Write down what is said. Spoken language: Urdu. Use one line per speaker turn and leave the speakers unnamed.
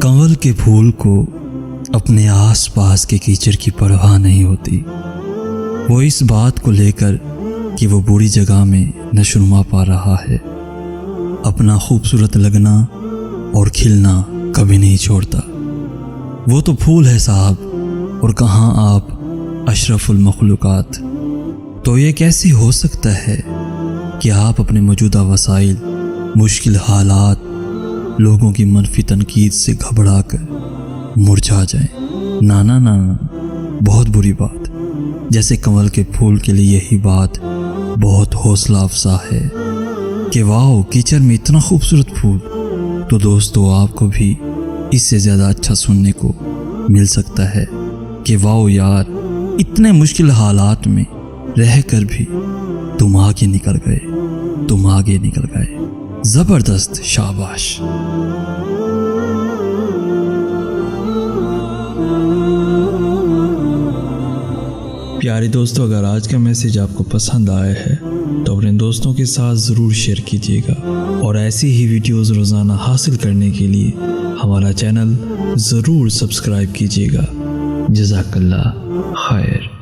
کنول کے پھول کو اپنے آس پاس کے کیچڑ کی پرواہ نہیں ہوتی۔ وہ اس بات کو لے کر کہ وہ بری جگہ میں نشوونما پا رہا ہے، اپنا خوبصورت لگنا اور کھلنا کبھی نہیں چھوڑتا۔ وہ تو پھول ہے صاحب، اور کہاں آپ اشرف المخلوقات۔ تو یہ کیسے ہو سکتا ہے کہ آپ اپنے موجودہ وسائل، مشکل حالات، لوگوں کی منفی تنقید سے گھبرا کر مرجھا جائیں؟ نا نا نا نا، بہت بری بات۔ جیسے کنول کے پھول کے لیے یہی بات بہت حوصلہ افزا ہے کہ واؤ، کیچڑ میں اتنا خوبصورت پھول۔ تو دوستو، آپ کو بھی اس سے زیادہ اچھا سننے کو مل سکتا ہے کہ واؤ یار، اتنے مشکل حالات میں رہ کر بھی تم آگے نکل گئے، تم آگے نکل گئے۔ زبردست، شاباش۔ پیارے دوستو، اگر آج کا میسیج آپ کو پسند آیا ہے تو اپنے دوستوں کے ساتھ ضرور شیئر کیجیے گا، اور ایسی ہی ویڈیوز روزانہ حاصل کرنے کے لیے ہمارا چینل ضرور سبسکرائب کیجیے گا۔ جزاک اللہ خیر۔